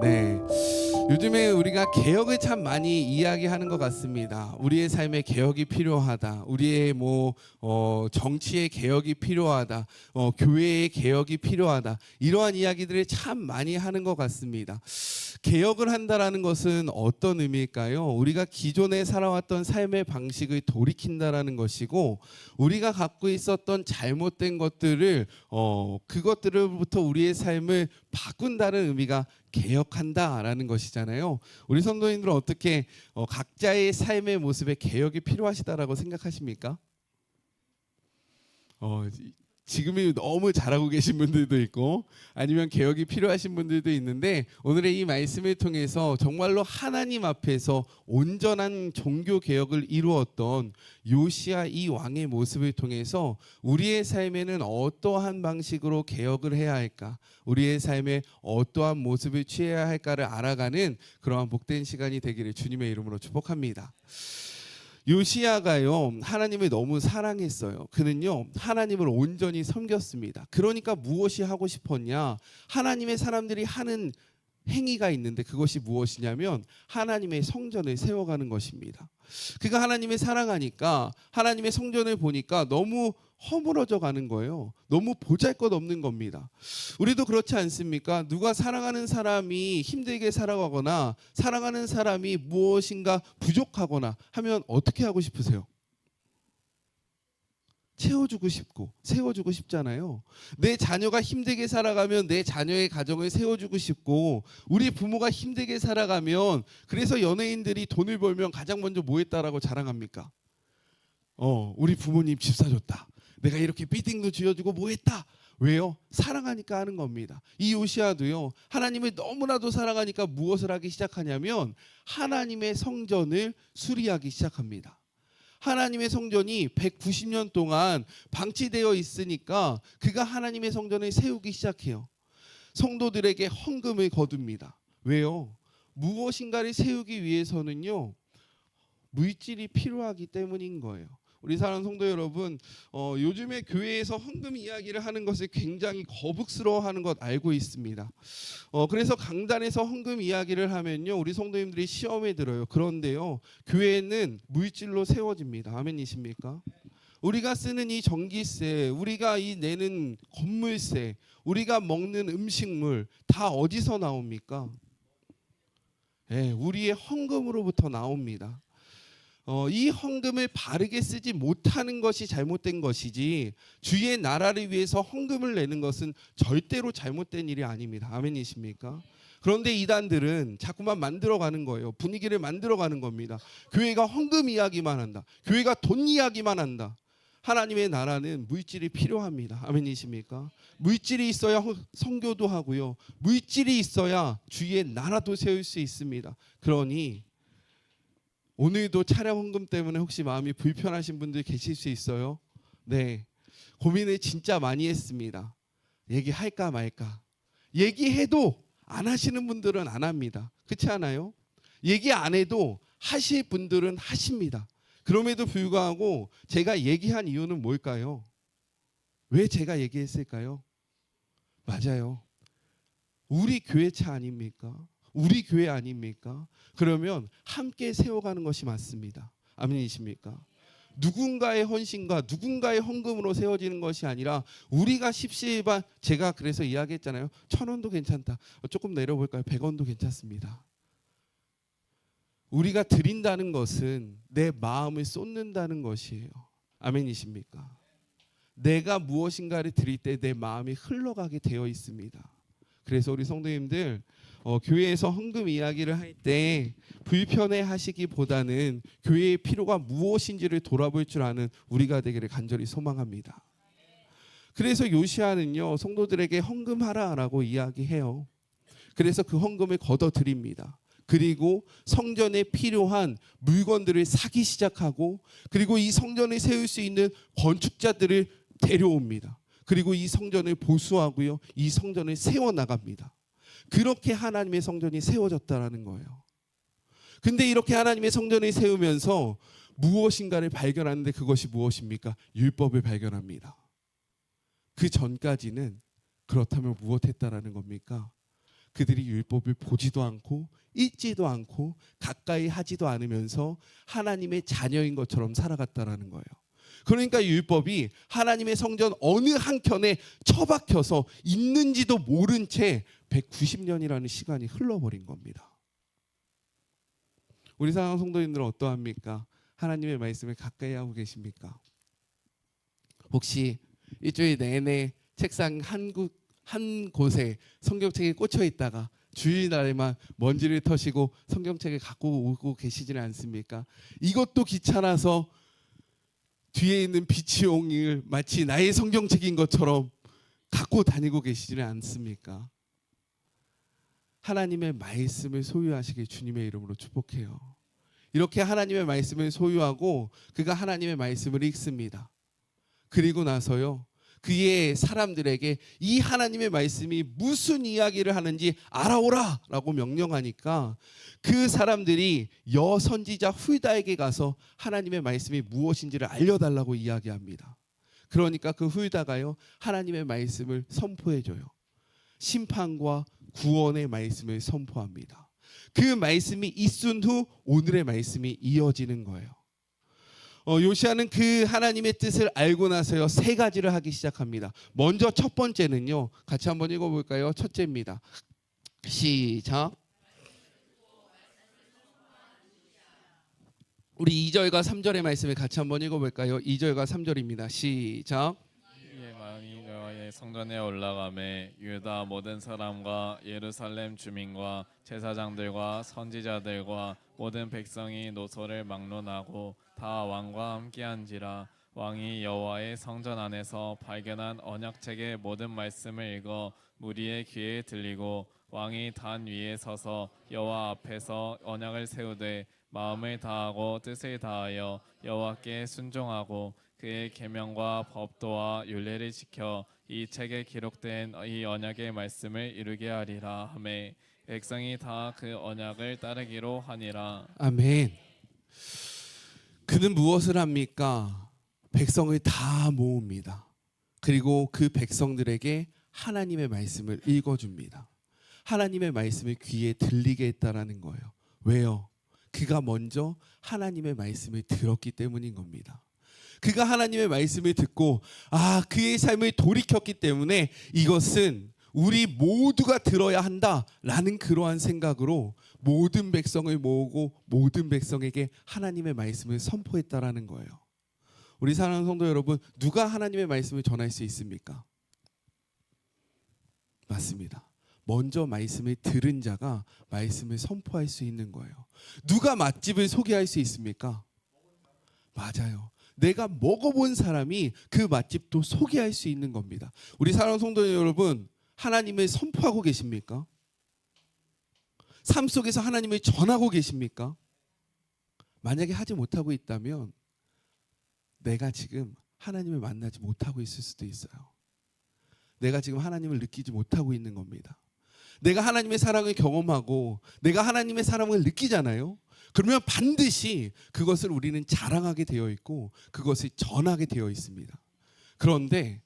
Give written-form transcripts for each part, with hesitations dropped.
네. 요즘에 우리가 개혁을 참 많이 이야기하는 것 같습니다. 우리의 삶에 개혁이 필요하다. 우리의 정치의 개혁이 필요하다. 교회의 개혁이 필요하다. 이러한 이야기들을 참 많이 하는 것 같습니다. 개혁을 한다라는 것은 어떤 의미일까요? 우리가 기존에 살아왔던 삶의 방식을 돌이킨다라는 것이고, 우리가 갖고 있었던 잘못된 것들을 그것들로부터 우리의 삶을 바꾼다는 의미가 개혁한다라는 것이잖아요. 우리 성도님들은 어떻게 각자의 삶의 모습에 개혁이 필요하시다라고 생각하십니까? 지금이 너무 잘하고 계신 분들도 있고 아니면 개혁이 필요하신 분들도 있는데, 오늘의 이 말씀을 통해서 정말로 하나님 앞에서 온전한 종교 개혁을 이루었던 요시야 이 왕의 모습을 통해서 우리의 삶에는 어떠한 방식으로 개혁을 해야 할까, 우리의 삶에 어떠한 모습을 취해야 할까를 알아가는 그러한 복된 시간이 되기를 주님의 이름으로 축복합니다. 요시야가요, 하나님을 너무 사랑했어요. 그는요, 하나님을 온전히 섬겼습니다. 그러니까 무엇이 하고 싶었냐? 하나님의 사람들이 하는 행위가 있는데 그것이 무엇이냐면 하나님의 성전을 세워가는 것입니다. 그가 하나님을 사랑하니까 하나님의 성전을 보니까 너무 허물어져 가는 거예요. 너무 보잘것없는 겁니다. 우리도 그렇지 않습니까? 누가 사랑하는 사람이 힘들게 살아가거나 사랑하는 사람이 무엇인가 부족하거나 하면 어떻게 하고 싶으세요? 채워주고 싶고 세워주고 싶잖아요. 내 자녀가 힘들게 살아가면 내 자녀의 가정을 세워주고 싶고, 우리 부모가 힘들게 살아가면, 그래서 연예인들이 돈을 벌면 가장 먼저 뭐 했다라고 자랑합니까? 우리 부모님 집 사줬다, 내가 이렇게 빌딩도 지어주고 뭐 했다. 왜요? 사랑하니까 하는 겁니다. 이 요시야도요, 하나님을 너무나도 사랑하니까 무엇을 하기 시작하냐면 하나님의 성전을 수리하기 시작합니다. 하나님의 성전이 190년 동안 방치되어 있으니까 그가 하나님의 성전을 세우기 시작해요. 성도들에게 헌금을 거둡니다. 왜요? 무엇인가를 세우기 위해서는요, 물질이 필요하기 때문인 거예요. 우리 사랑하는 성도 여러분, 요즘에 교회에서 헌금 이야기를 하는 것을 굉장히 거북스러워하는 것 알고 있습니다. 그래서 강단에서 헌금 이야기를 하면요, 우리 성도님들이 시험에 들어요. 그런데요, 교회는 물질로 세워집니다. 아멘이십니까? 우리가 쓰는 이 전기세, 우리가 이 내는 건물세, 우리가 먹는 음식물 다 어디서 나옵니까? 우리의 헌금으로부터 나옵니다. 이 헌금을 바르게 쓰지 못하는 것이 잘못된 것이지, 주의 나라를 위해서 헌금을 내는 것은 절대로 잘못된 일이 아닙니다. 아멘이십니까? 그런데 이단들은 자꾸만 만들어가는 거예요. 분위기를 만들어가는 겁니다. 교회가 헌금 이야기만 한다, 교회가 돈 이야기만 한다. 하나님의 나라는 물질이 필요합니다. 아멘이십니까? 물질이 있어야 선교도 하고요, 물질이 있어야 주의 나라도 세울 수 있습니다. 그러니 오늘도 차량 헌금 때문에 혹시 마음이 불편하신 분들 계실 수 있어요? 네, 고민을 진짜 많이 했습니다. 얘기할까 말까. 얘기해도 안 하시는 분들은 안 합니다. 그렇지 않아요? 얘기 안 해도 하실 분들은 하십니다. 그럼에도 불구하고 제가 얘기한 이유는 뭘까요? 왜 제가 얘기했을까요? 맞아요, 우리 교회차 아닙니까? 우리 교회 아닙니까? 그러면 함께 세워가는 것이 맞습니다. 아멘이십니까? 누군가의 헌신과 누군가의 헌금으로 세워지는 것이 아니라 우리가 십시일반, 제가 그래서 이야기했잖아요. 1,000원도 괜찮다. 조금 내려볼까요? 100원도 괜찮습니다. 우리가 드린다는 것은 내 마음을 쏟는다는 것이에요. 아멘이십니까? 내가 무엇인가를 드릴 때 내 마음이 흘러가게 되어 있습니다. 그래서 우리 성도님들, 교회에서 헌금 이야기를 할 때 불편해 하시기보다는 교회의 필요가 무엇인지를 돌아볼 줄 아는 우리가 되기를 간절히 소망합니다. 그래서 요시야는요, 성도들에게 헌금하라라고 이야기해요. 그래서 그 헌금을 걷어드립니다. 그리고 성전에 필요한 물건들을 사기 시작하고, 그리고 이 성전을 세울 수 있는 건축자들을 데려옵니다. 그리고 이 성전을 보수하고요, 이 성전을 세워나갑니다. 그렇게 하나님의 성전이 세워졌다는 거예요. 근데 이렇게 하나님의 성전을 세우면서 무엇인가를 발견하는데, 그것이 무엇입니까? 율법을 발견합니다. 그 전까지는 그렇다면 무엇했다라는 겁니까? 그들이 율법을 보지도 않고 읽지도 않고 가까이 하지도 않으면서 하나님의 자녀인 것처럼 살아갔다라는 거예요. 그러니까 율법이 하나님의 성전 어느 한켠에 처박혀서 있는지도 모른 채 190년이라는 시간이 흘러버린 겁니다. 우리 사랑하는 성도님들은 어떠합니까? 하나님의 말씀을 가까이 하고 계십니까? 혹시 일주일 내내 책상 한 곳에 성경책이 꽂혀 있다가 주일날에만 먼지를 터시고 성경책을 갖고 오고 계시지는 않습니까? 이것도 귀찮아서 뒤에 있는 비치용을 마치 나의 성경책인 것처럼 갖고 다니고 계시지는 않습니까? 하나님의 말씀을 소유하시길 주님의 이름으로 축복해요. 이렇게 하나님의 말씀을 소유하고 그가 하나님의 말씀을 읽습니다. 그리고 나서요, 그의 사람들에게 이 하나님의 말씀이 무슨 이야기를 하는지 알아오라 라고 명령하니까 그 사람들이 여선지자 훌다에게 가서 하나님의 말씀이 무엇인지를 알려달라고 이야기합니다. 그러니까 그 훌다가요, 하나님의 말씀을 선포해줘요. 심판과 구원의 말씀을 선포합니다. 그 말씀이 있은 후 오늘의 말씀이 이어지는 거예요. 요시아는 그 하나님의 뜻을 알고 나서요, 세 가지를 하기 시작합니다. 먼저 첫 번째는요, 같이 한번 읽어볼까요? 첫째입니다. 시작. 우리 2절과 3절의 말씀을 같이 한번 읽어볼까요? 2절과 3절입니다. 시작. 이에 마음이 여호와의 성전에 올라가매 유다 모든 사람과 예루살렘 주민과 제사장들과 선지자들과 모든 백성이 노소를 막론하고 다 왕과 함께한지라. 왕이 여호와의 성전 안에서 발견한 언약책의 모든 말씀을 읽어 무리의 귀에 들리고 왕이 단 위에 서서 여호와 앞에서 언약을 세우되 마음을 다하고 뜻을 다하여 여호와께 순종하고 그의 계명과 법도와 율례를 지켜 이 책에 기록된 이 언약의 말씀을 이루게 하리라 하매 백성이 다 그 언약을 따르기로 하니라. 아멘. 그는 무엇을 합니까? 백성을 다 모읍니다. 그리고 그 백성들에게 하나님의 말씀을 읽어줍니다. 하나님의 말씀을 귀에 들리게 했다라는 거예요. 왜요? 그가 먼저 하나님의 말씀을 들었기 때문인 겁니다. 그가 하나님의 말씀을 듣고 그의 삶을 돌이켰기 때문에 이것은 우리 모두가 들어야 한다라는 그러한 생각으로 모든 백성을 모으고 모든 백성에게 하나님의 말씀을 선포했다라는 거예요. 우리 사랑하는 성도 여러분, 누가 하나님의 말씀을 전할 수 있습니까? 맞습니다. 먼저 말씀을 들은 자가 말씀을 선포할 수 있는 거예요. 누가 맛집을 소개할 수 있습니까? 맞아요. 내가 먹어본 사람이 그 맛집도 소개할 수 있는 겁니다. 우리 사랑하는 성도 여러분, 하나님을 선포하고 계십니까? 삶 속에서 하나님을 전하고 계십니까? 만약에 하지 못하고 있다면 내가 지금 하나님을 만나지 못하고 있을 수도 있어요. 내가 지금 하나님을 느끼지 못하고 있는 겁니다. 내가 하나님의 사랑을 경험하고 내가 하나님의 사랑을 느끼잖아요. 그러면 반드시 그것을 우리는 자랑하게 되어 있고 그것을 전하게 되어 있습니다. 그런데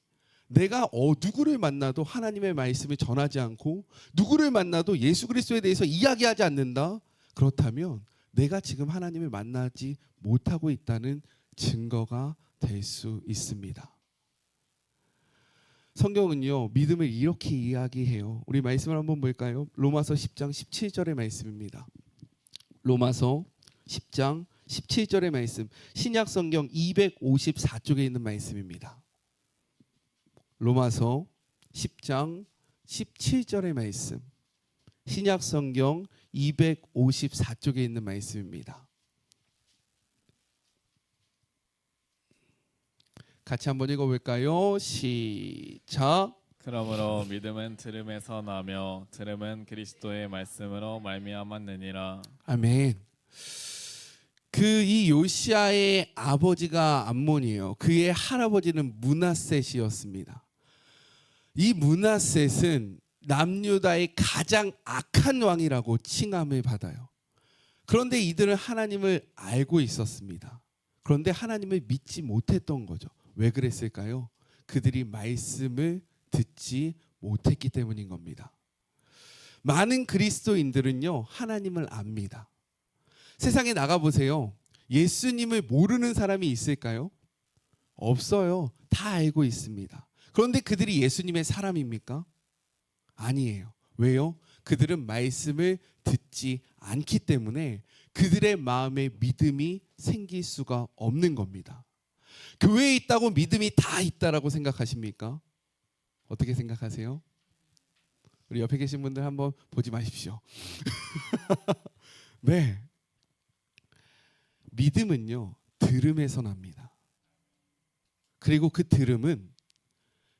내가 누구를 만나도 하나님의 말씀을 전하지 않고 누구를 만나도 예수 그리스도에 대해서 이야기하지 않는다? 그렇다면 내가 지금 하나님을 만나지 못하고 있다는 증거가 될 수 있습니다. 성경은요, 믿음을 이렇게 이야기해요. 우리 말씀을 한번 볼까요? 로마서 10장 17절의 말씀입니다. 로마서 10장 17절의 말씀, 신약 성경 254쪽에 있는 말씀입니다. 로마서 10장 17절의 말씀, 신약 성경 254쪽에 있는 말씀입니다. 같이 한번 읽어볼까요? 시작. 그러므로 믿음은 들음에서 나며 들음은 그리스도의 말씀으로 말미암았느니라. 아멘. 이 요시아의 아버지가 암몬이에요. 그의 할아버지는 므낫셋이었습니다. 이 므낫셋은 남유다의 가장 악한 왕이라고 칭함을 받아요. 그런데 이들은 하나님을 알고 있었습니다. 그런데 하나님을 믿지 못했던 거죠. 왜 그랬을까요? 그들이 말씀을 듣지 못했기 때문인 겁니다. 많은 그리스도인들은요, 하나님을 압니다. 세상에 나가보세요. 예수님을 모르는 사람이 있을까요? 없어요. 다 알고 있습니다. 그런데 그들이 예수님의 사람입니까? 아니에요. 왜요? 그들은 말씀을 듣지 않기 때문에 그들의 마음에 믿음이 생길 수가 없는 겁니다. 교회에 있다고 믿음이 다 있다라고 생각하십니까? 어떻게 생각하세요? 우리 옆에 계신 분들 한번 보지 마십시오. 네. 믿음은요, 들음에서 납니다. 그리고 그 들음은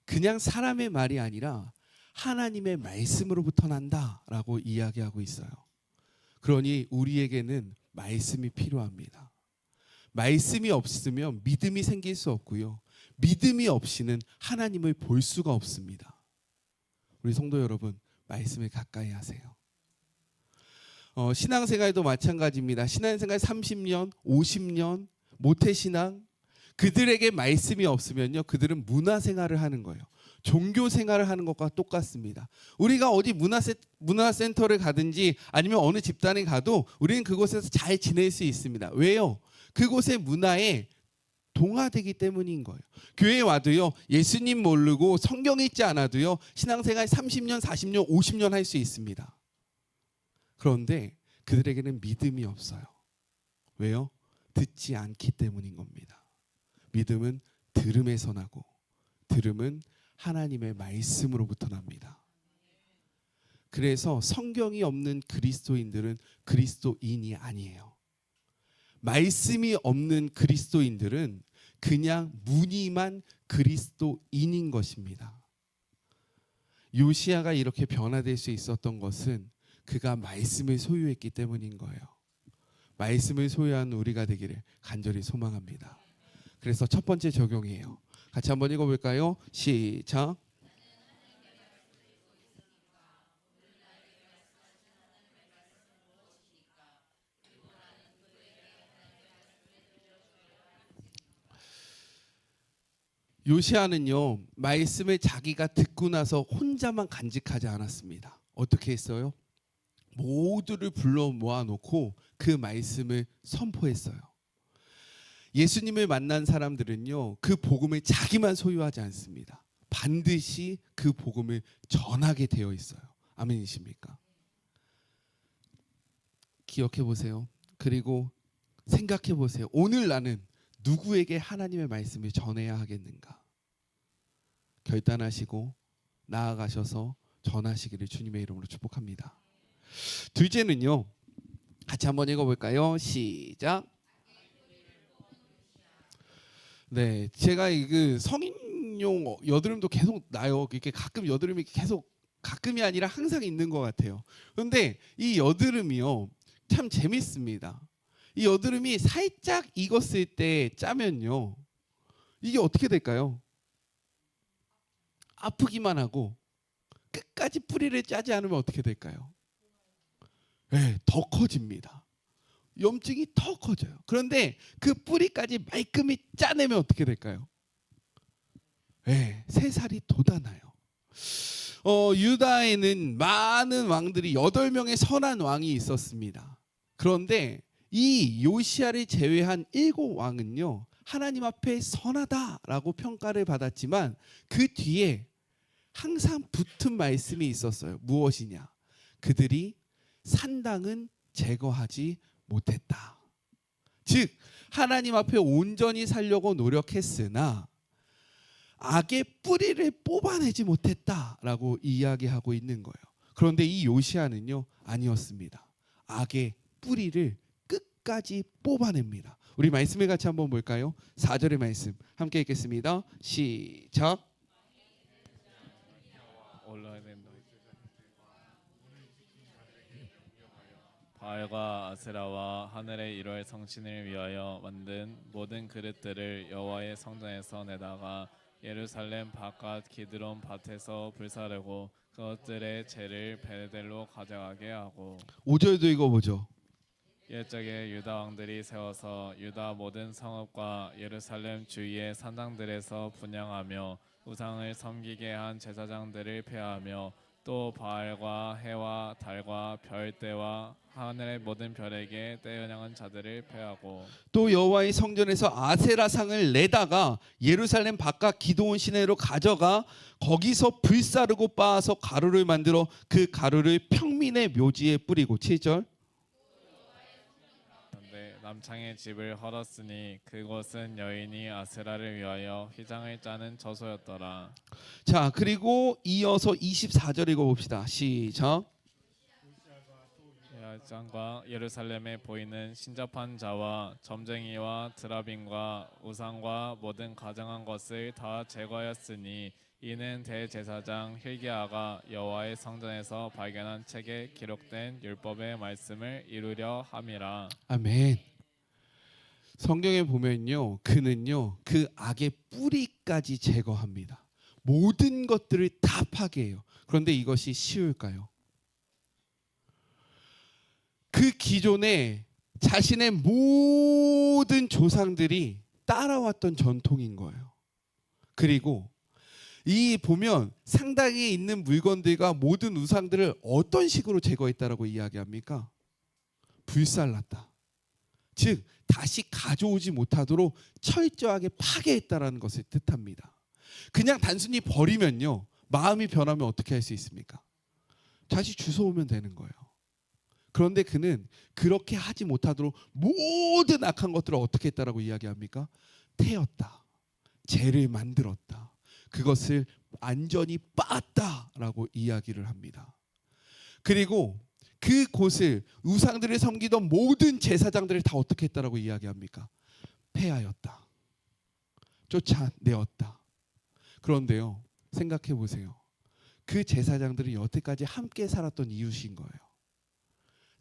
그냥 사람의 말이 아니라 하나님의 말씀으로부터 난다라고 이야기하고 있어요. 그러니 우리에게는 말씀이 필요합니다. 말씀이 없으면 믿음이 생길 수 없고요. 믿음이 없이는 하나님을 볼 수가 없습니다. 우리 성도 여러분, 말씀을 가까이 하세요. 신앙생활도 마찬가지입니다. 신앙생활 30년, 50년, 모태신앙, 그들에게 말씀이 없으면요, 그들은 문화생활을 하는 거예요. 종교생활을 하는 것과 똑같습니다. 우리가 어디 문화센터를 가든지 아니면 어느 집단에 가도 우리는 그곳에서 잘 지낼 수 있습니다. 왜요? 그곳의 문화에 동화되기 때문인 거예요. 교회에 와도요, 예수님 모르고 성경 읽지 않아도요, 신앙생활 30년, 40년, 50년 할 수 있습니다. 그런데 그들에게는 믿음이 없어요. 왜요? 듣지 않기 때문인 겁니다. 믿음은 들음에서 나고, 들음은 하나님의 말씀으로부터 납니다. 그래서 성경이 없는 그리스도인들은 그리스도인이 아니에요. 말씀이 없는 그리스도인들은 그냥 무늬만 그리스도인인 것입니다. 요시야가 이렇게 변화될 수 있었던 것은 그가 말씀을 소유했기 때문인 거예요. 말씀을 소유한 우리가 되기를 간절히 소망합니다. 그래서 첫 번째 적용이에요. 같이 한번 읽어볼까요? 시작. 요시아는요, 말씀을 자기가 듣고 나서 혼자만 간직하지 않았습니다. 어떻게 했어요? 모두를 불러 모아놓고 그 말씀을 선포했어요. 예수님을 만난 사람들은요, 그 복음을 자기만 소유하지 않습니다. 반드시 그 복음을 전하게 되어 있어요. 아멘이십니까? 기억해 보세요. 그리고 생각해 보세요. 오늘 나는 누구에게 하나님의 말씀을 전해야 하겠는가? 결단하시고 나아가셔서 전하시기를 주님의 이름으로 축복합니다. 둘째는요, 같이 한번 읽어볼까요? 시작. 네, 제가 그 성인용 여드름도 계속 나요. 이렇게 가끔 여드름이 계속, 가끔이 아니라 항상 있는 것 같아요. 그런데 이 여드름이요, 참 재밌습니다. 이 여드름이 살짝 익었을 때 짜면요, 이게 어떻게 될까요? 아프기만 하고 끝까지 뿌리를 짜지 않으면 어떻게 될까요? 네, 더 커집니다. 염증이 더 커져요. 그런데 그 뿌리까지 말끔히 짜내면 어떻게 될까요? 네, 새살이 돋아나요. 유다에는 많은 왕들이 8명의 선한 왕이 있었습니다. 그런데 이 요시야를 제외한 7왕은요, 하나님 앞에 선하다라고 평가를 받았지만 그 뒤에 항상 붙은 말씀이 있었어요. 무엇이냐? 그들이 산당은 제거하지 못했다. 즉 하나님 앞에 온전히 살려고 노력했으나 악의 뿌리를 뽑아내지 못했다라고 이야기하고 있는 거예요. 그런데 이 요시야는요, 아니었습니다. 악의 뿌리를 끝까지 뽑아냅니다. 우리 말씀을 같이 한번 볼까요? 4절의 말씀 함께 읽겠습니다. 시작. 바알과 아세라와 하늘의 일월 성신을 위하여 만든 모든 그릇들을 여호와의 성전에서 내다가 예루살렘 바깥 기드론 밭에서 불사르고 그것들의 재를 베델로 가져가게 하고. 5절도 읽어보죠. 옛적에 유다 왕들이 세워서 유다 모든 성읍과 예루살렘 주위의 산당들에서 분향하며 우상을 섬기게 한 제사장들을 폐하며 또 바알과 해와 달과 별대와 하늘의 모든 별에게 떼어냥은 자들을 패하고 또 여호와의 성전에서 아세라 상을 내다가 예루살렘 바깥 기드온 시내로 가져가 거기서 불사르고 빻아서 가루를 만들어 그 가루를 평민의 묘지에 뿌리고 7절. 네, 남창의 집을 헐었으니 그곳은 여인이 아세라를 위하여 휘장을 짜는 처소였더라. 자, 그리고 이어서 24절 읽어봅시다. 시작. 야장과 예루살렘에 보이는 신접한 자와 점쟁이와 드라빔과 우상과 모든 가증한 것을 다 제거하였으니 이는 대제사장 hilki야가 여호와의 성전에서 발견한 책에 기록된 율법의 말씀을 이루려 함이라. 아멘. 성경에 보면요, 그는요 그 악의 뿌리까지 제거합니다. 모든 것들을 다 파괴해요. 그런데 이것이 쉬울까요? 그 기존에 자신의 모든 조상들이 따라왔던 전통인 거예요. 그리고 이 보면 상당히 있는 물건들과 모든 우상들을 어떤 식으로 제거했다라고 이야기합니까? 불살랐다. 즉 다시 가져오지 못하도록 철저하게 파괴했다라는 것을 뜻합니다. 그냥 단순히 버리면요, 마음이 변하면 어떻게 할 수 있습니까? 다시 주워오면 되는 거예요. 그런데 그는 그렇게 하지 못하도록 모든 악한 것들을 어떻게 했다라고 이야기합니까? 태웠다. 죄를 만들었다. 그것을 완전히 빻았다라고 이야기를 합니다. 그리고 그 곳을 우상들을 섬기던 모든 제사장들을 다 어떻게 했다라고 이야기합니까? 폐하였다. 쫓아내었다. 그런데요, 생각해 보세요. 그 제사장들이 여태까지 함께 살았던 이웃인 거예요.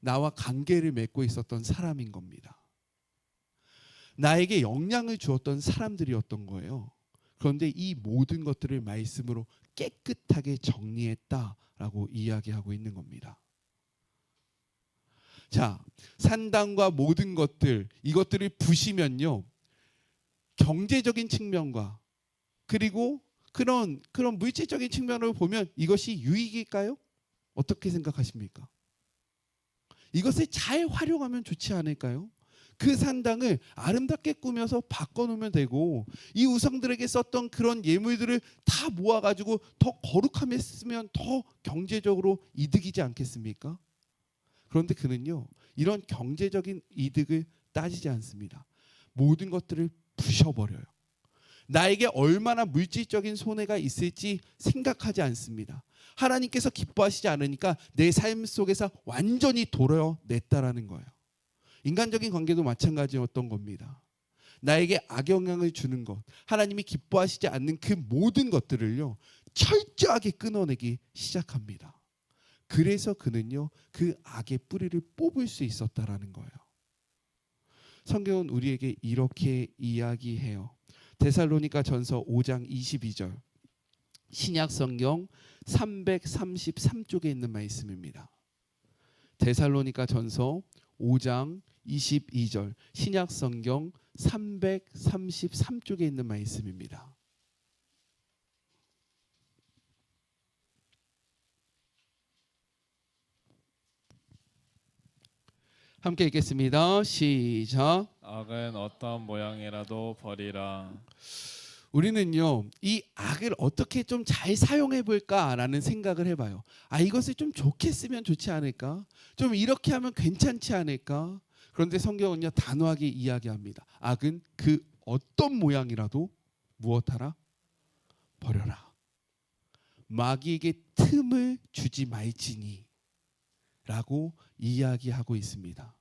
나와 관계를 맺고 있었던 사람인 겁니다. 나에게 영향을 주었던 사람들이었던 거예요. 그런데 이 모든 것들을 말씀으로 깨끗하게 정리했다라고 이야기하고 있는 겁니다. 자, 산당과 모든 것들, 이것들을 부시면요, 경제적인 측면과 그리고 그런 물질적인 측면으로 보면 이것이 유익일까요? 어떻게 생각하십니까? 이것을 잘 활용하면 좋지 않을까요? 그 산당을 아름답게 꾸며서 바꿔놓으면 되고, 이 우상들에게 썼던 그런 예물들을 다 모아가지고 더 거룩함에 쓰면 더 경제적으로 이득이지 않겠습니까? 그런데 그는요, 이런 경제적인 이득을 따지지 않습니다. 모든 것들을 부셔버려요. 나에게 얼마나 물질적인 손해가 있을지 생각하지 않습니다. 하나님께서 기뻐하시지 않으니까 내 삶 속에서 완전히 도려냈다라는 거예요. 인간적인 관계도 마찬가지였던 겁니다. 나에게 악영향을 주는 것, 하나님이 기뻐하시지 않는 그 모든 것들을요, 철저하게 끊어내기 시작합니다. 그래서 그는요, 그 악의 뿌리를 뽑을 수 있었다라는 거예요. 성경은 우리에게 이렇게 이야기해요. 데살로니가 전서 5장 22절, 신약 성경 333쪽에 있는 말씀입니다. 데살로니가 전서 5장 22절, 신약 성경 333쪽에 있는 말씀입니다. 함께 읽겠습니다. 시작. 악은 어떤 모양이라도 버리라. 우리는요, 이 악을 어떻게 좀 잘 사용해 볼까라는 생각을 해봐요. 이것을 좀 좋게 쓰면 좋지 않을까? 좀 이렇게 하면 괜찮지 않을까? 그런데 성경은요, 단호하게 이야기합니다. 악은 그 어떤 모양이라도 무엇하라? 버려라. 마귀에게 틈을 주지 말지니 라고 이야기하고 있습니다.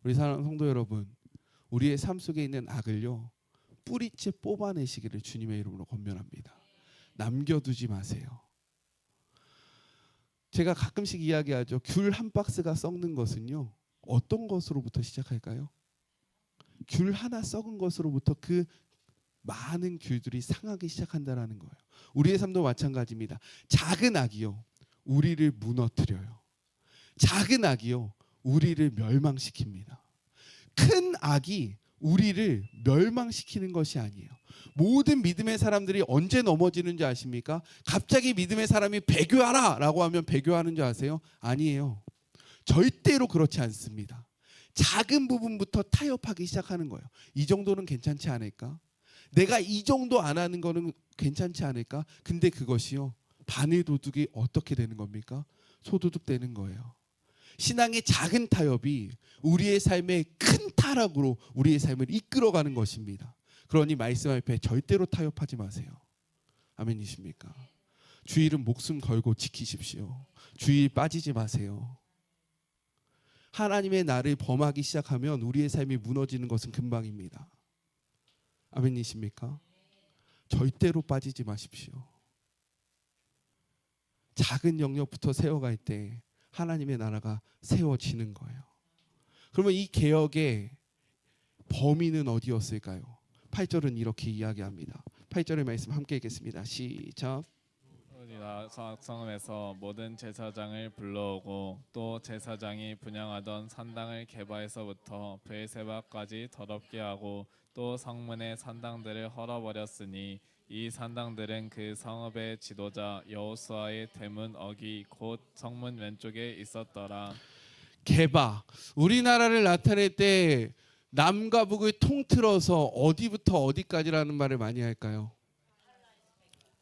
우리 사랑하는 성도 여러분, 우리의 삶 속에 있는 악을요, 뿌리째 뽑아내시기를 주님의 이름으로 권면합니다. 남겨두지 마세요. 제가 가끔씩 이야기하죠. 귤 한 박스가 썩는 것은요, 어떤 것으로부터 시작할까요? 귤 하나 썩은 것으로부터 그 많은 귤들이 상하기 시작한다라는 거예요. 우리의 삶도 마찬가지입니다. 작은 악이요, 우리를 무너뜨려요. 작은 악이요, 우리를 멸망시킵니다. 큰 악이 우리를 멸망시키는 것이 아니에요. 모든 믿음의 사람들이 언제 넘어지는지 아십니까? 갑자기 믿음의 사람이 배교하라 라고 하면 배교하는 줄 아세요? 아니에요. 절대로 그렇지 않습니다. 작은 부분부터 타협하기 시작하는 거예요. 이 정도는 괜찮지 않을까? 내가 이 정도 안 하는 거는 괜찮지 않을까? 근데 그것이요, 바늘 도둑이 어떻게 되는 겁니까? 소도둑 되는 거예요. 신앙의 작은 타협이 우리의 삶의 큰 타락으로 우리의 삶을 이끌어가는 것입니다. 그러니 말씀 앞에 절대로 타협하지 마세요. 아멘이십니까? 주일은 목숨 걸고 지키십시오. 주일 빠지지 마세요. 하나님의 나를 범하기 시작하면 우리의 삶이 무너지는 것은 금방입니다. 아멘이십니까? 절대로 빠지지 마십시오. 작은 영역부터 세워갈 때 하나님의 나라가 세워지는 거예요. 그러면 이 개혁의 범위는 어디였을까요? 8절은 이렇게 이야기합니다. 8절의 말씀 함께 읽겠습니다. 시작. 우리가 성읍에서 모든 제사장을 불러오고 또 제사장이 분향하던 산당을 게바에서부터 브에세바까지 더럽게 하고 또 성문의 산당들을 헐어버렸으니 이 산당들은 그 성읍의 지도자 여호수아의 대문 어기 곧 성문 왼쪽에 있었더라. 게바, 우리나라를 나타낼 때 남과 북을 통틀어서 어디부터 어디까지라는 말을 많이 할까요?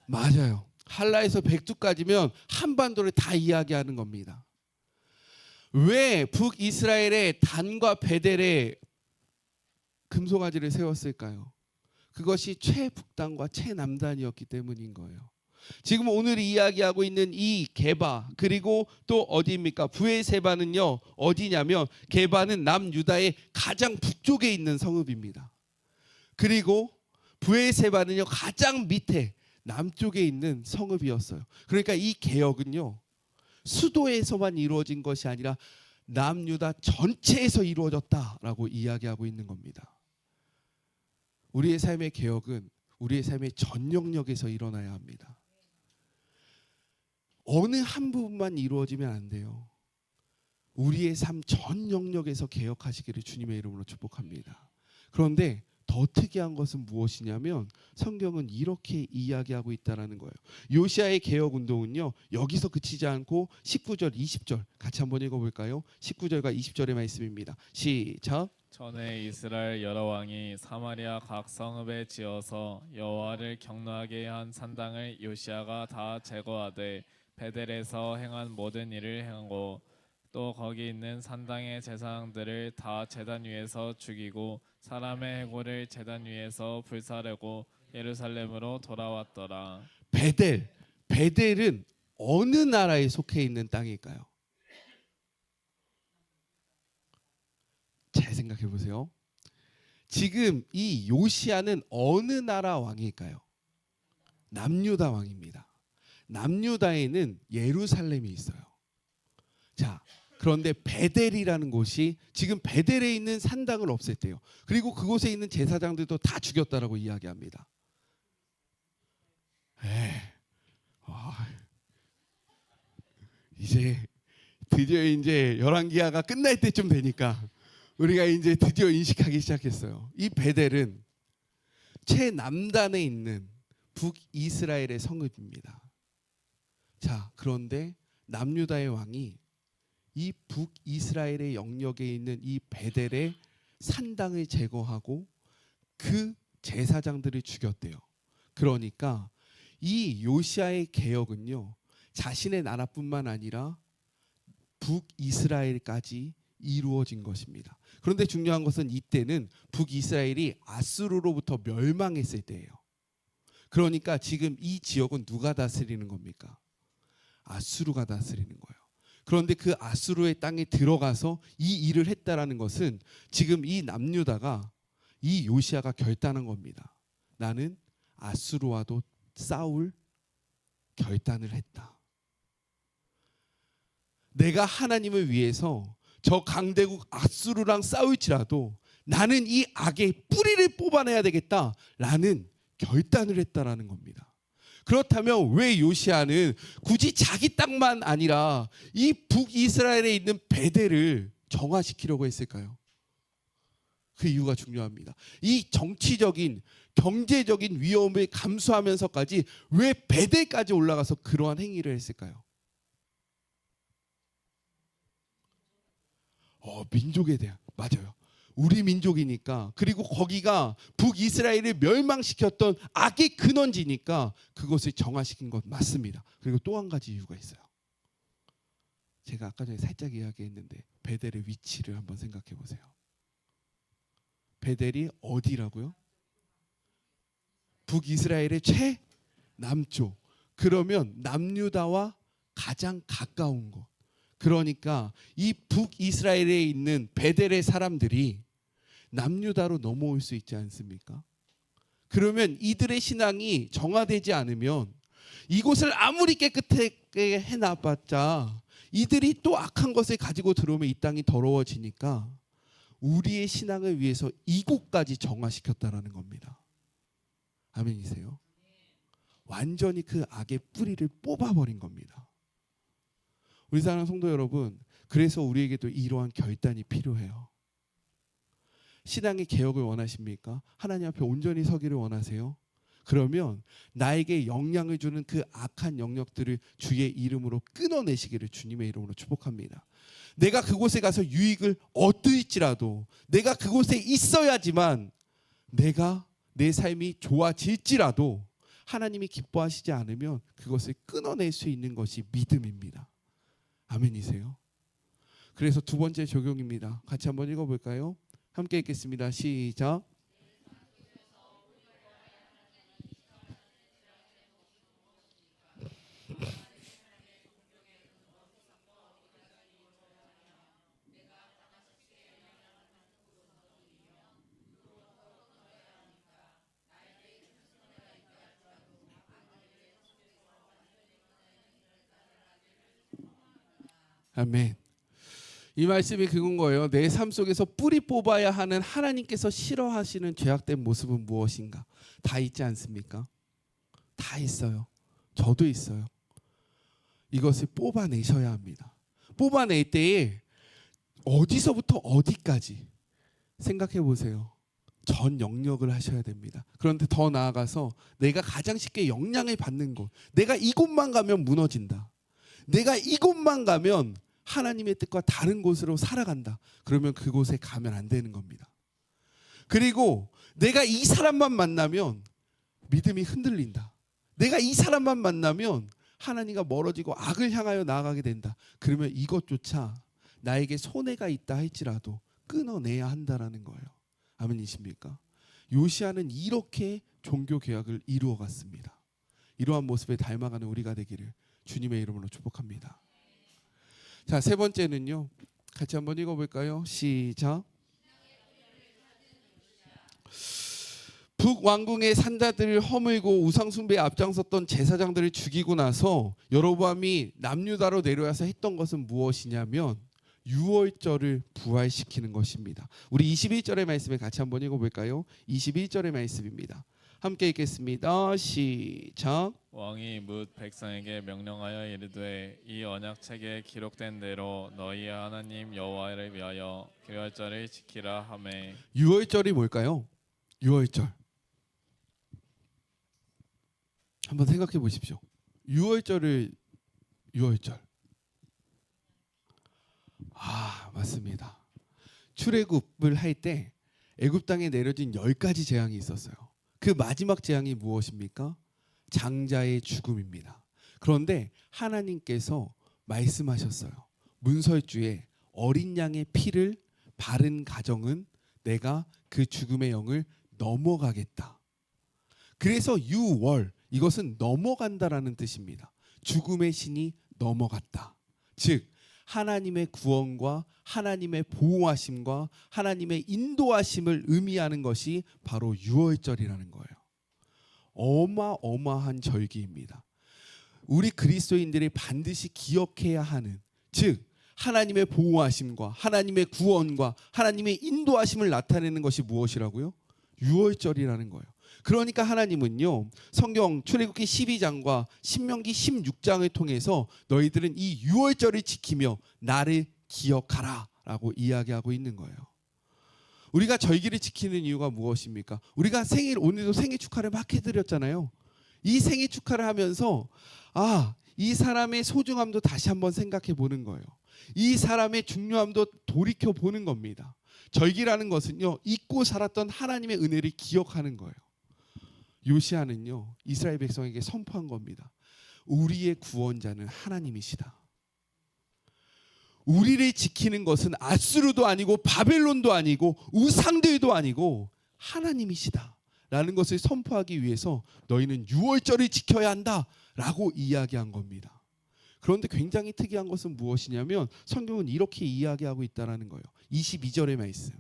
맞아요. 한라에서 백두까지면 한반도를 다 이야기하는 겁니다. 왜 북이스라엘의 단과 베델에 금송아지를 세웠을까요? 그것이 최북단과 최남단이었기 때문인 거예요. 지금 오늘 이야기하고 있는 이 게바, 그리고 또 어디입니까? 브에세바는요, 어디냐면 게바는 남유다의 가장 북쪽에 있는 성읍입니다. 그리고 브에세바는요, 가장 밑에 남쪽에 있는 성읍이었어요. 그러니까 이 개혁은요, 수도에서만 이루어진 것이 아니라 남유다 전체에서 이루어졌다라고 이야기하고 있는 겁니다. 우리의 삶의 개혁은 우리의 삶의 전 영역에서 일어나야 합니다. 어느 한 부분만 이루어지면 안 돼요. 우리의 삶 전 영역에서 개혁하시기를 주님의 이름으로 축복합니다. 그런데 더 특이한 것은 무엇이냐면 성경은 이렇게 이야기하고 있다는 거예요. 요시아의 개혁 운동은요, 여기서 그치지 않고 19절, 20절 같이 한번 읽어볼까요? 19절과 20절의 말씀입니다. 시작. 전에 이스라엘 여러 왕이 사마리아 각 성읍에 지어서 여호와를 경노하게 한 산당을 요시아가 다 제거하되 베델에서 행한 모든 일을 행하고 또 거기 있는 산당의 제사장들을 다 제단 위에서 죽이고 사람의 해골을 제단 위에서 불사르고 예루살렘으로 돌아왔더라. 베델은 어느 나라에 속해 있는 땅일까요? 잘 생각해 보세요. 지금 이 요시아는 어느 나라 왕일까요? 남유다 왕입니다. 남유다에는 예루살렘이 있어요. 자, 그런데 베델이라는 곳이 지금 베델에 있는 산당을 없앴대요. 그리고 그곳에 있는 제사장들도 다 죽였다라고 이야기합니다. 이제 드디어 이제 열왕기하가 끝날 때쯤 되니까 우리가 이제 드디어 인식하기 시작했어요. 이 베델은 최남단에 있는 북이스라엘의 성읍입니다. 자, 그런데 남유다의 왕이 이 북이스라엘의 영역에 있는 이 베델의 산당을 제거하고 그 제사장들을 죽였대요. 그러니까 이 요시아의 개혁은요, 자신의 나라뿐만 아니라 북이스라엘까지 이루어진 것입니다. 그런데 중요한 것은 이때는 북이스라엘이 아수르로부터 멸망했을 때예요. 그러니까 지금 이 지역은 누가 다스리는 겁니까? 아수르가 다스리는 거예요. 그런데 그 아수르의 땅에 들어가서 이 일을 했다라는 것은 지금 이 남유다가 이 요시아가 결단한 겁니다. 나는 아수르와도 싸울 결단을 했다. 내가 하나님을 위해서 저 강대국 아수르랑 싸울지라도 나는 이 악의 뿌리를 뽑아내야 되겠다라는 결단을 했다라는 겁니다. 그렇다면 왜 요시아는 굳이 자기 땅만 아니라 이 북이스라엘에 있는 베델을 정화시키려고 했을까요? 그 이유가 중요합니다. 이 정치적인 경제적인 위험을 감수하면서까지 왜 베델까지 올라가서 그러한 행위를 했을까요? 민족에 대한, 맞아요. 우리 민족이니까, 그리고 거기가 북이스라엘을 멸망시켰던 악의 근원지니까 그것을 정화시킨 것 맞습니다. 그리고 또 한 가지 이유가 있어요. 제가 아까 전에 살짝 이야기했는데 베델의 위치를 한번 생각해 보세요. 베델이 어디라고요? 북이스라엘의 최남쪽. 그러면 남유다와 가장 가까운 곳. 그러니까 이 북이스라엘에 있는 베델의 사람들이 남유다로 넘어올 수 있지 않습니까? 그러면 이들의 신앙이 정화되지 않으면 이곳을 아무리 깨끗하게 해놔봤자 이들이 또 악한 것을 가지고 들어오면 이 땅이 더러워지니까 우리의 신앙을 위해서 이곳까지 정화시켰다라는 겁니다. 아멘이세요? 완전히 그 악의 뿌리를 뽑아버린 겁니다. 우리 사랑하는 성도 여러분, 그래서 우리에게도 이러한 결단이 필요해요. 신앙의 개혁을 원하십니까? 하나님 앞에 온전히 서기를 원하세요? 그러면 나에게 영향을 주는 그 악한 영역들을 주의 이름으로 끊어내시기를 주님의 이름으로 축복합니다. 내가 그곳에 가서 유익을 얻을지라도, 내가 그곳에 있어야지만 내가 내 삶이 좋아질지라도 하나님이 기뻐하시지 않으면 그것을 끊어낼 수 있는 것이 믿음입니다. 아멘이세요? 그래서 두 번째 적용입니다. 같이 한번 읽어볼까요? 함께 읽겠습니다. 시작. 아멘. 이 말씀이 그건 거예요. 내 삶 속에서 뿌리 뽑아야 하는 하나님께서 싫어하시는 죄악된 모습은 무엇인가? 다 있지 않습니까? 다 있어요. 저도 있어요. 이것을 뽑아내셔야 합니다. 뽑아낼 때에 어디서부터 어디까지 생각해 보세요. 전 영역을 하셔야 됩니다. 그런데 더 나아가서 내가 가장 쉽게 영향을 받는 곳, 내가 이곳만 가면 무너진다, 내가 이곳만 가면 하나님의 뜻과 다른 곳으로 살아간다, 그러면 그곳에 가면 안 되는 겁니다. 그리고 내가 이 사람만 만나면 믿음이 흔들린다, 내가 이 사람만 만나면 하나님과 멀어지고 악을 향하여 나아가게 된다, 그러면 이것조차 나에게 손해가 있다 할지라도 끊어내야 한다라는 거예요. 아멘이십니까? 요시아는 이렇게 종교 개혁을 이루어 갔습니다. 이러한 모습에 닮아가는 우리가 되기를 주님의 이름으로 축복합니다. 자, 세 번째는요. 같이 한번 읽어볼까요? 시작. 북왕궁의 산자들을 허물고 우상숭배에 앞장섰던 제사장들을 죽이고 나서 여로보암이 남유다로 내려와서 했던 것은 무엇이냐면 유월절을 부활시키는 것입니다. 우리 21절의 말씀을 같이 한번 읽어볼까요? 21절의 말씀입니다. 함께 읽겠습니다. 시작. 왕이 뭇 백성에게 명령하여 이르되 이 언약책에 기록된 대로 너희의 하나님 여호와를 위하여 유월절을 지키라 하매. 유월절이 뭘까요? 유월절. 한번 생각해 보십시오. 유월절. 맞습니다. 출애굽을 할 때 애굽 땅에 내려진 10가지 재앙이 있었어요. 그 마지막 재앙이 무엇입니까? 장자의 죽음입니다. 그런데 하나님께서 말씀하셨어요. 문설주에 어린 양의 피를 바른 가정은 내가 그 죽음의 영을 넘어가겠다. 그래서 유월, 이것은 넘어간다라는 뜻입니다. 죽음의 신이 넘어갔다. 즉 하나님의 구원과 하나님의 보호하심과 하나님의 인도하심을 의미하는 것이 바로 유월절이라는 거예요. 어마어마한 절기입니다. 우리 그리스도인들이 반드시 기억해야 하는, 즉 하나님의 보호하심과 하나님의 구원과 하나님의 인도하심을 나타내는 것이 무엇이라고요? 유월절이라는 거예요. 그러니까 하나님은요, 성경 출애굽기 12장과 신명기 16장을 통해서 너희들은 이 유월절을 지키며 나를 기억하라 라고 이야기하고 있는 거예요. 우리가 절기를 지키는 이유가 무엇입니까? 우리가 오늘도 생일 축하를 막 해드렸잖아요. 이 생일 축하를 하면서 이 사람의 소중함도 다시 한번 생각해 보는 거예요. 이 사람의 중요함도 돌이켜 보는 겁니다. 절기라는 것은요, 잊고 살았던 하나님의 은혜를 기억하는 거예요. 요시아는요, 이스라엘 백성에게 선포한 겁니다. 우리의 구원자는 하나님이시다. 우리를 지키는 것은 아수르도 아니고 바벨론도 아니고 우상들도 아니고 하나님이시다 라는 것을 선포하기 위해서 너희는 유월절을 지켜야 한다 라고 이야기한 겁니다. 그런데 굉장히 특이한 것은 무엇이냐면 성경은 이렇게 이야기하고 있다는 거예요. 22절의 말씀,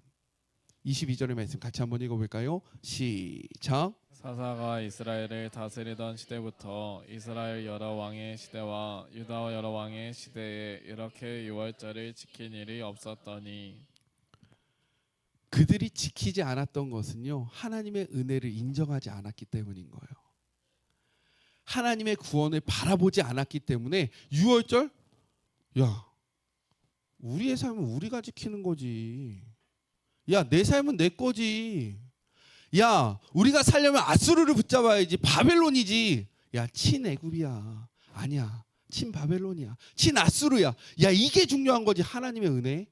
22절의 말씀 같이 한번 읽어볼까요? 시작. 사사가 이스라엘을 다스리던 시대부터 이스라엘 여러 왕의 시대와 유다 여러 왕의 시대에 이렇게 유월절을 지킨 일이 없었더니, 그들이 지키지 않았던 것은요, 하나님의 은혜를 인정하지 않았기 때문인 거예요. 하나님의 구원을 바라보지 않았기 때문에 유월절, 야, 우리의 삶은 우리가 지키는 거지. 야, 내 삶은 내 거지. 야, 우리가 살려면 아수르를 붙잡아야지. 바벨론이지. 야, 친애굽이야. 아니야. 친바벨론이야. 친아수르야. 야, 이게 중요한 거지. 하나님의 은혜.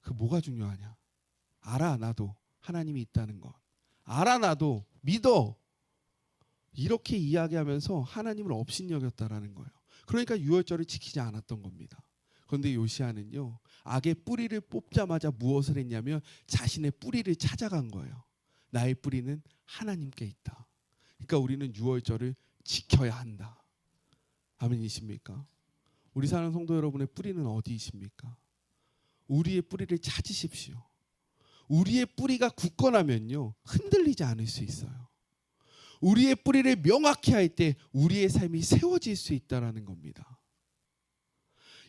그 뭐가 중요하냐? 알아, 나도 하나님이 있다는 것. 알아, 나도 믿어. 이렇게 이야기하면서 하나님을 업신여겼다라는 거예요. 그러니까 유월절을 지키지 않았던 겁니다. 그런데 요시아는요, 악의 뿌리를 뽑자마자 무엇을 했냐면 자신의 뿌리를 찾아간 거예요. 나의 뿌리는 하나님께 있다. 그러니까 우리는 유월절을 지켜야 한다. 아멘이십니까? 우리 사는 성도 여러분의 뿌리는 어디이십니까? 우리의 뿌리를 찾으십시오. 우리의 뿌리가 굳건하면요, 흔들리지 않을 수 있어요. 우리의 뿌리를 명확히 할 때 우리의 삶이 세워질 수 있다는 겁니다.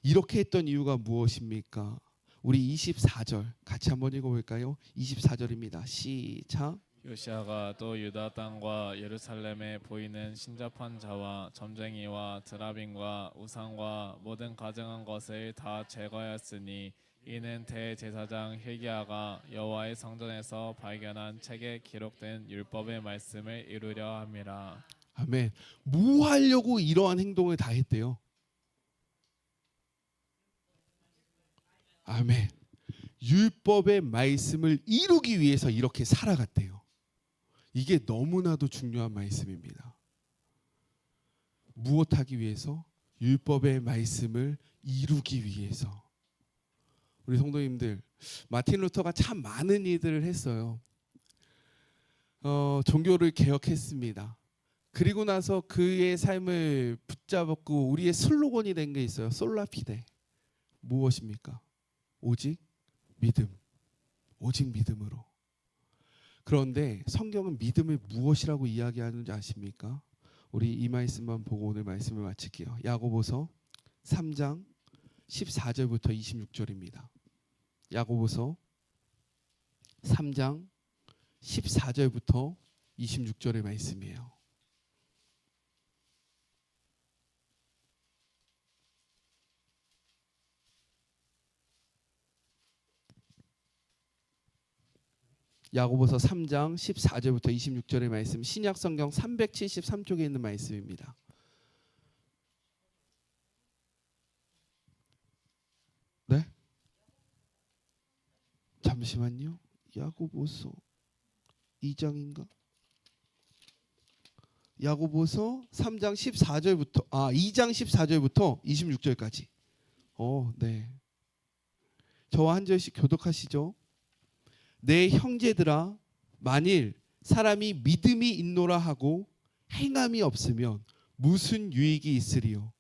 이렇게 했던 이유가 무엇입니까? 우리 24절 같이 한번 읽어볼까요? 24절입니다. 시작. 요시아가 또 유다 땅과 예루살렘에 보이는 신접한 자와 점쟁이와 드라빔과 우상과 모든 가증한 것을 다 제거하였으니 이는 대제사장 hil기야가 여호와의 성전에서 발견한 책에 기록된 율법의 말씀을 이루려 함이라. 아멘. 뭐 하려고 이러한 행동을 다 했대요? 아멘. 율법의 말씀을 이루기 위해서 이렇게 살아갔대요. 이게 너무나도 중요한 말씀입니다. 무엇하기 위해서? 율법의 말씀을 이루기 위해서. 우리 성도님들, 마틴 루터가 참 많은 일들을 했어요. 종교를 개혁했습니다. 그리고 나서 그의 삶을 붙잡았고 우리의 슬로건이 된 게 있어요. 솔라피데. 무엇입니까? 오직 믿음. 오직 믿음으로. 그런데 성경은 믿음을 무엇이라고 이야기하는지 아십니까? 우리 이 말씀만 보고 오늘 말씀을 마칠게요. 야고보서 3장 14절부터 26절입니다. 야고보서 3장 14절부터 26절의 말씀이에요. 야고보서 3장 14절부터 26절의 말씀, 신약 성경 373쪽에 있는 말씀입니다. 네? 잠시만요. 야고보서 2장인가? 야고보서 3장 14절부터 2장 14절부터 26절까지. 네. 저와 한 절씩 교독하시죠. 내 형제들아, 만일 사람이 믿음이 있노라 하고 행함이 없으면 무슨 유익이 있으리요?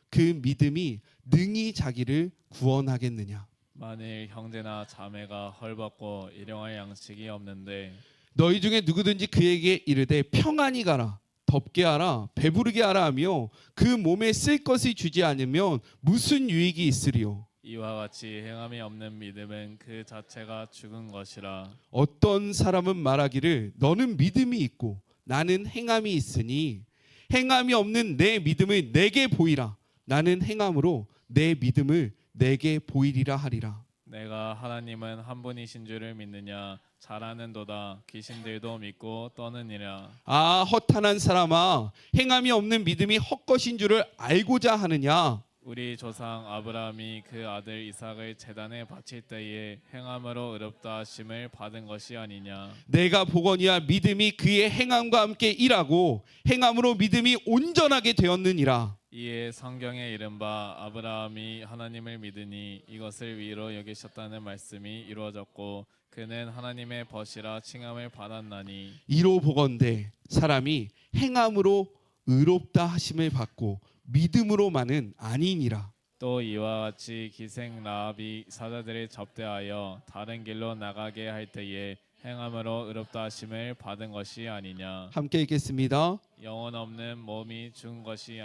그 믿음이 능히 자기를 구원하겠느냐? 만일 형제나 자매가 헐벗고 일용할 양식이 없는데 너희 중에 누구든지 그에게 이르되 평안히 가라, 덥게 하라, 배부르게 하라 하며 그 몸에 쓸 것을 주지 않으면 무슨 유익이 있으리요? 이와 같이 행함이 없는 믿음은 그 자체가 죽은 것이라. 어떤 사람은 말하기를 너는 믿음이 있고 나는 행함이 있으니 행함이 없는 내 믿음을 내게 보이라. 나는 행함으로 내 믿음을 내게 보이리라 하리라. 내가 하나님은 한 분이신 줄을 믿느냐? 잘하는도다. 귀신들도 믿고 떠느니라. 아, 허탄한 사람아, 행함이 없는 믿음이 헛것인 줄을 알고자 하느냐? 우리 조상 아브라함이 그 아들 이삭을 제단에 바칠 때에 행함으로 의롭다 하심을 받은 것이 아니냐? 내가 보거니와 믿음이 그의 행함과 함께 일하고 행함으로 믿음이 온전하게 되었느니라. 이에 성경에 이른바 아브라함이 하나님을 믿으니 이것을 위로 여기셨다는 말씀이 이루어졌고 그는 하나님의 벗이라 칭함을 받았나니. 이로 보건대 사람이 행함으로 의롭다 하심을 받고 믿음으로만은 아니니라. 또 이와 같이 기생 라합이 사자들을 접대하여 다른 길로 나가게 할 때에 행함으로 의롭다 하심을 받은 것이 아니냐? 함께 읽겠습니다. 영혼 없는 몸이 죽은 것이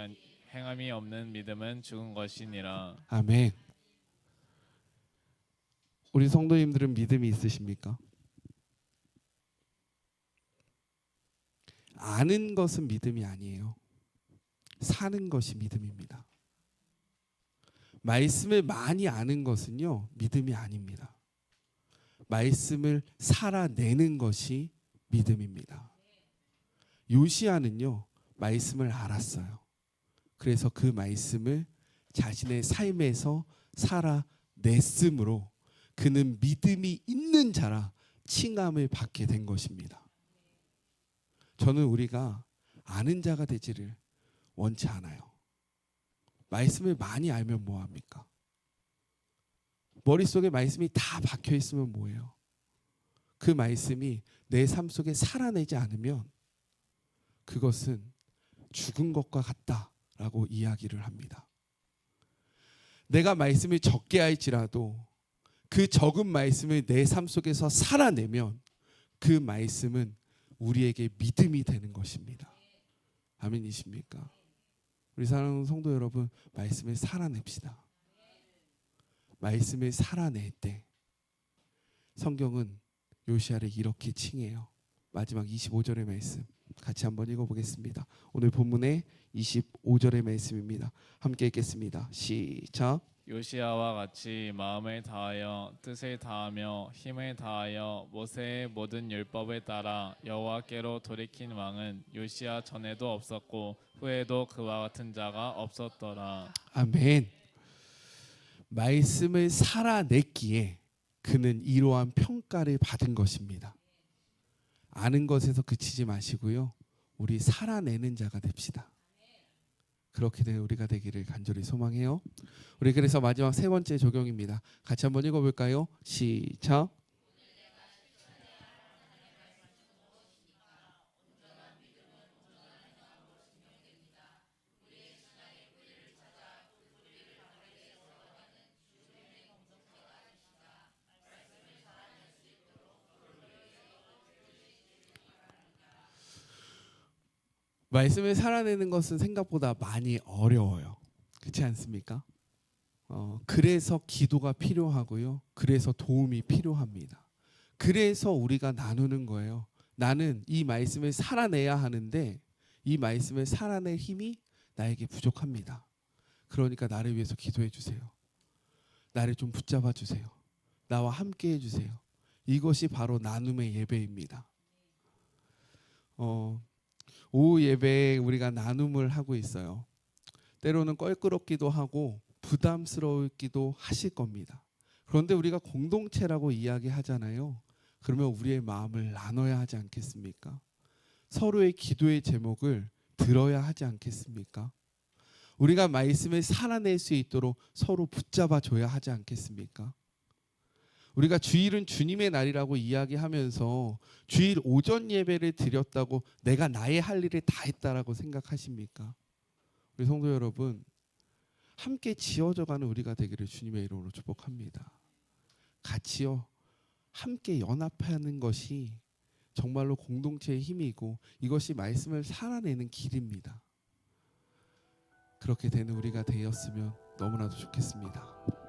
행함이 없는 믿음은 죽은 것이니라. 아멘. 우리 성도님들은 믿음이 있으십니까? 아는 것은 믿음이 아니에요. 사는 것이 믿음입니다. 말씀을 많이 아는 것은요, 믿음이 아닙니다. 말씀을 살아내는 것이 믿음입니다. 요시야는요, 말씀을 알았어요. 그래서 그 말씀을 자신의 삶에서 살아냈으므로 그는 믿음이 있는 자라 칭함을 받게 된 것입니다. 저는 우리가 아는 자가 되지를 원치 않아요. 말씀을 많이 알면 뭐합니까? 머릿속에 말씀이 다 박혀 있으면 뭐예요? 그 말씀이 내 삶 속에 살아내지 않으면 그것은 죽은 것과 같다라고 이야기를 합니다. 내가 말씀을 적게 할지라도 그 적은 말씀을 내 삶 속에서 살아내면 그 말씀은 우리에게 믿음이 되는 것입니다. 아멘이십니까? 우리 사랑하는 성도 여러분, 말씀을 살아냅시다. 말씀을 살아낼 때 성경은 요시야를 이렇게 칭해요. 마지막 25절의 말씀 같이 한번 읽어보겠습니다. 오늘 본문의 25절의 말씀입니다. 함께 읽겠습니다. 시작. 요시야와 같이 마음을 다하여 뜻을 다하며 힘을 다하여 모세의 모든 율법을 따라 여호와께로 돌이킨 왕은 요시야 전에도 없었고 후에도 그와 같은 자가 없었더라. 아멘. 말씀을 살아냈기에 그는 이러한 평가를 받은 것입니다. 아는 것에서 그치지 마시고요, 우리 살아내는 자가 됩시다. 그렇게 된 우리가 되기를 간절히 소망해요. 우리 그래서 마지막 세 번째 적용입니다. 같이 한번 읽어볼까요? 시작. 말씀을 살아내는 것은 생각보다 많이 어려워요. 그렇지 않습니까? 그래서 기도가 필요하고요. 그래서 도움이 필요합니다. 그래서 우리가 나누는 거예요. 나는 이 말씀을 살아내야 하는데 이 말씀을 살아낼 힘이 나에게 부족합니다. 그러니까 나를 위해서 기도해 주세요. 나를 좀 붙잡아 주세요. 나와 함께 해주세요. 이것이 바로 나눔의 예배입니다. 오후 예배에 우리가 나눔을 하고 있어요. 때로는 껄끄럽기도 하고 부담스러울기도 하실 겁니다. 그런데 우리가 공동체라고 이야기하잖아요. 그러면 우리의 마음을 나눠야 하지 않겠습니까? 서로의 기도의 제목을 들어야 하지 않겠습니까? 우리가 말씀을 살아낼 수 있도록 서로 붙잡아 줘야 하지 않겠습니까? 우리가 주일은 주님의 날이라고 이야기하면서 주일 오전 예배를 드렸다고 내가 나의 할 일을 다 했다라고 생각하십니까? 우리 성도 여러분, 함께 지어져가는 우리가 되기를 주님의 이름으로 축복합니다. 같이요, 함께 연합하는 것이 정말로 공동체의 힘이고 이것이 말씀을 살아내는 길입니다. 그렇게 되는 우리가 되었으면 너무나도 좋겠습니다.